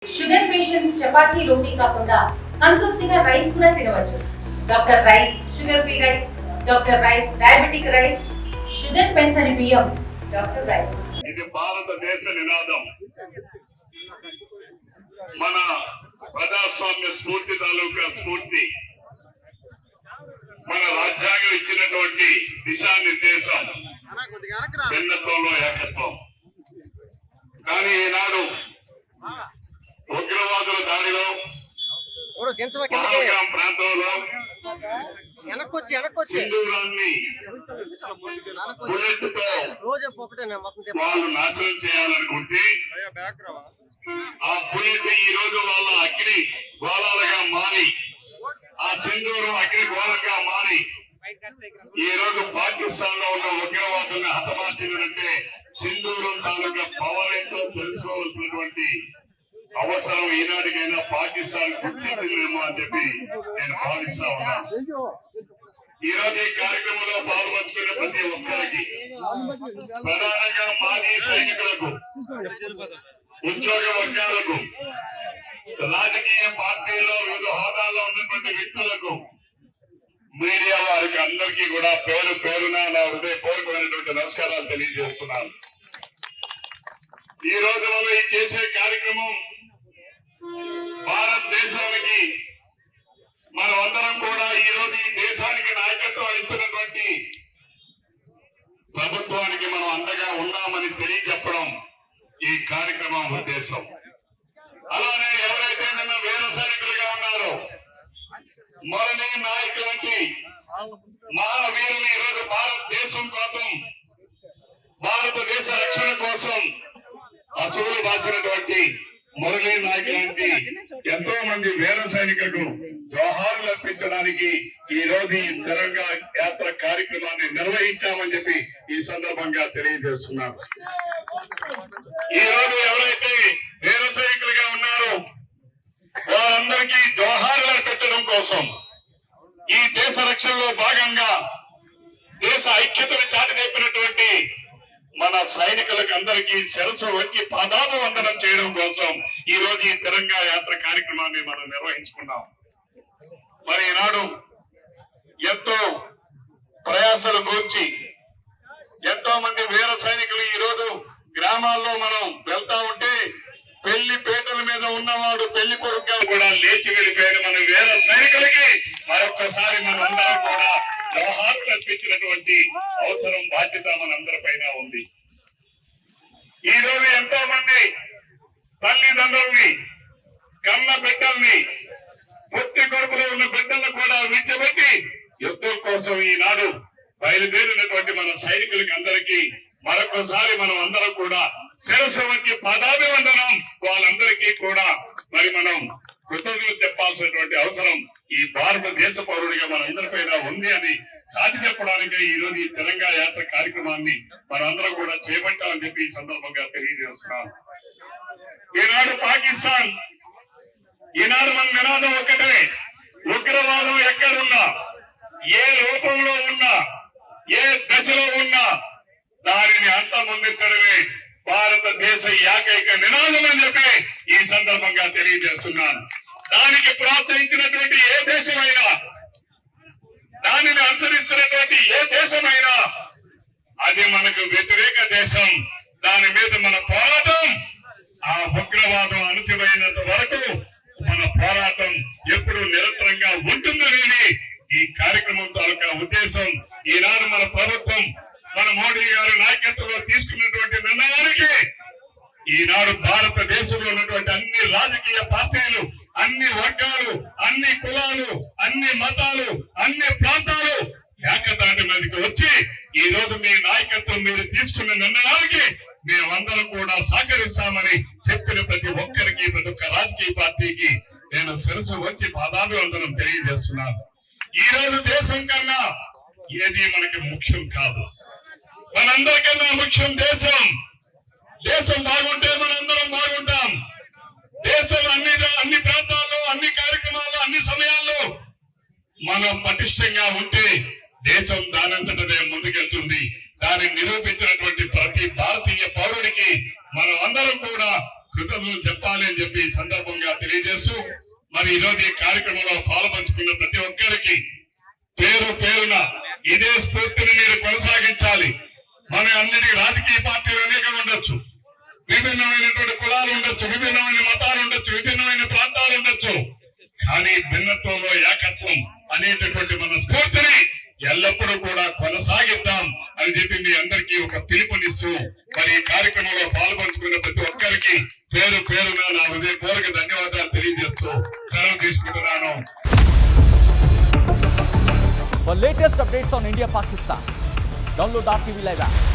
Sugar patients chapati రోటీ కాకుండా సంతృప్తిగా rice కూడా తినవచ్చు. Doctor rice, sugar free rice, doctor rice, diabetic rice, sugar పెంచని బియ్యం, డాక్టర్ రైస్. ఇది భారతదేశ నినాదం. మన ప్రజాస్వామ్య స్ఫూర్తి తాలూకా స్ఫూర్తి, మన రాజ్యాంగం ఇచ్చినటువంటి దిశానిర్దేశం, భిన్నత్వంలో ఏకత్వం. కానీ ఈనాడు ఉగ్రవాదుల దాడిలో ప్రాంతంలో సింధూరాన్ని బుల్లెట్ తో వాళ్ళు నాశనం చేయాలనుకుంటే ఆ బుల్లెట్ ఈ రోజు వాళ్ళ అగ్ని గోళాలుగా మారి, ఆ సింధూరం అగ్ని గోళంగా మారి ఈ రోజు పాకిస్తాన్ లో ఉన్న ఉగ్రవాదుల్ని హతమార్చిందంటే సింధూరం తాలూకా పవర్ ఏంటో తెలుసుకోవాల్సినటువంటి అవసరం ఈనాటికైనా పాకిస్తాన్ గుర్తించిందేమో అని చెప్పి నేను భావిస్తా ఉన్నాను. ఈ రోజు ఈ కార్యక్రమంలో పాల్పంచుకునే ప్రతి ఒక్కరికి, ప్రధానంగా మాజీ సైనికులకు, ఉద్యోగ వర్గాలకు, రాజకీయ పార్టీలో వివిధ హోదాల్లో ఉన్నటువంటి వ్యక్తులకు, మీడియా వారికి అందరికీ కూడా పేరు పేరున నా హృదయపూర్వకమైనటువంటి నమస్కారాలు తెలియజేస్తున్నాను. ఈ రోజు మనం ఈ చేసే కార్యక్రమం భారతదేశానికి, మనం అందరం కూడా ఈ రోజు ఈ దేశానికి నాయకత్వం ఇస్తున్నటువంటి ప్రభుత్వానికి మనం అండగా ఉన్నామని తెలియజెప్పడం ఈ కార్యక్రమం ఉద్దేశం. అలానే ఎవరైతే నిన్న వీర సైనికులుగా ఉన్నారో, మొరని నాయక్ లాంటి మహావీరులు ఈ రోజు భారతదేశం కోసం, భారతదేశ రక్షణ కోసం అసూలు బాసినటువంటి మురళీ నాయక్ లాంటి ఎంతో మంది వీర సైనికులకు జోహారులు అర్పించడానికి ఈ రోజు ఈ తిరంగా యాత్ర కార్యక్రమాన్ని నిర్వహించామని చెప్పి ఈ సందర్భంగా తెలియజేస్తున్నాను. ఈ రోజు ఎవరైతే వీర సైనికులుగా ఉన్నారో వారందరికీ జోహారులు అర్పించడం కోసం, ఈ దేశ రక్షణలో భాగంగా దేశ ఐక్యతను చాటి నేర్పినటువంటి మన సైనికులకు అందరికీ శిరస్సు వచ్చి పాదాభివందనం చేయడం కోసం ఈ రోజు ఈ తిరంగా యాత్ర కార్యక్రమాన్ని మనం నిర్వహించుకున్నాం. మరి ఈనాడు ఎంతో ప్రయాసలు కూర్చి ఎంతో మంది వీర సైనికులు ఈ రోజు గ్రామాల్లో మనం వెళ్తా ఉంటే పెళ్లి పీటల మీద ఉన్నవాడు పెళ్లి కొడుకుగా కూడా లేచి వెళ్ళిపోయిన మన వీర సైనికులకి మరొక్కసారి మనందరం కూడా జోహార్లు అర్పించినటువంటి అవసరం, బాధ్యత మనందరిపైన ఉంది. ఈ రోజు ఎంతో మంది తల్లిదండ్రుల్ని, కన్న బిడ్డల్ని, పొత్తి కొడుకులో ఉన్న బిడ్డలను కూడా విడిచిపెట్టి యుద్ధం కోసం ఈనాడు బయలుదేరినటువంటి మన సైనికులకి అందరికీ మరొకసారి మనం అందరం కూడా శిరస్సు వచ్చి పాదాభివందనం, వాళ్ళందరికీ కూడా మరి మనం కృతజ్ఞతలు చెప్పాల్సినటువంటి అవసరం ఈ భారతదేశ పౌరుడిగా మన అందరిపైన ఉంది అని చాటి చెప్పడానికి ఈ రోజు ఈ తెలంగాణ యాత్ర కార్యక్రమాన్ని మనందరం కూడా చేపట్టాలని చెప్పి ఈ సందర్భంగా తెలియజేస్తున్నాం. ఈనాడు పాకిస్తాన్, ఈనాడు మన నినాదం ఒక్కటే, ఉగ్రవాదం ఎక్కడున్నా, ఏ రూపంలో ఉన్నా, ఏ దశలో ఉన్నా దానిని అంతమొందించడమే భారతదేశ ఏకైక నినాదం అని చెప్పి ఈ సందర్భంగా తెలియజేస్తున్నాను. దానికి ప్రోత్సహించినటువంటి ఏ దేశమైనా, దానిని అనుసరిస్తున్నటువంటి ఏ దేశమైనా అది మనకు వ్యతిరేక దేశం. దాని మీద మన పోరాటం, ఆ ఉగ్రవాదం అణచివేయనంత వరకు మన పోరాటం ఎప్పుడు నిరంతరంగా ఉంటుందనేది ఈ కార్యక్రమం తాలూకా ఉద్దేశం. ఈనాడు మన ప్రభుత్వం, మన మోడీ గారి నాయకత్వంలో తీసుకున్నటువంటి నిర్ణయానికి ఈనాడు భారతదేశంలో ఉన్నటువంటి అన్ని రాజకీయ పార్టీలు, అన్ని వర్గాలు, అన్ని కులాలు, అన్ని మతాలు, అన్ని ప్రాంతాలు ఏకతాటి మీదకి వచ్చి ఈ రోజు మీ నాయకత్వం మీరు తీసుకున్న నిర్ణయానికి మేమందరం కూడా సహకరిస్తామని చెప్పిన ప్రతి ఒక్కరికి, ప్రతి ఒక్క రాజకీయ పార్టీకి నేను శిరస్సు వచ్చి పాదాభివందనం తెలియజేస్తున్నాను. ఈ రోజు దేశం కన్నా ఏది మనకి ముఖ్యం కాదు, మనందరికన్నా ముఖ్యం దేశం. దేశం బాగుంటే మనందరం బాగుంటాం. దేశం అన్ని ప్రాంతాల్లో, అన్ని కార్యక్రమాల్లో, అన్ని సమయాల్లో మనం పటిష్టంగా ఉంటే దేశం దానంతటనే ముందుకెళ్తుంది. దాన్ని నిరూపించినటువంటి ప్రతి భారతీయ పౌరుడికి మనం అందరం కూడా కృతజ్ఞతలు చెప్పాలి అని చెప్పి ఈ సందర్భంగా తెలియజేస్తూ మరి ఈరోజు ఈ కార్యక్రమంలో పాల్పంచుకున్న ప్రతి ఒక్కరికి పేరు పేరున ఇదే స్ఫూర్తిని మీరు కొనసాగించాలి. మన అన్నిటి రాజకీయ పార్టీలు అనేకం ఉండొచ్చు, విభిన్నమైనటువంటి కులాలు ఉండొచ్చు, విభిన్నమైన మతాలు ఉండొచ్చు, విభిన్నమైన ప్రాంతాలు ఉండొచ్చు, కానీ భిన్నత్వంలో ఏకత్వం అనేటటువంటి మన స్ఫూర్తిని ఎల్లప్పుడూ కూడా కొనసాగిద్దాం అని చెప్పి మీ అందరికీ ఒక పిలుపునిస్తూ మరి ఈ కార్యక్రమంలో పాల్పంచుకున్న ప్రతి ఒక్కరికి పేరు పేరున నా హృదయపూర్వక ధన్యవాదాలు తెలియజేస్తూ సెలవు తీసుకుంటున్నాను. For latest updates on India Pakistan, download our TV Live app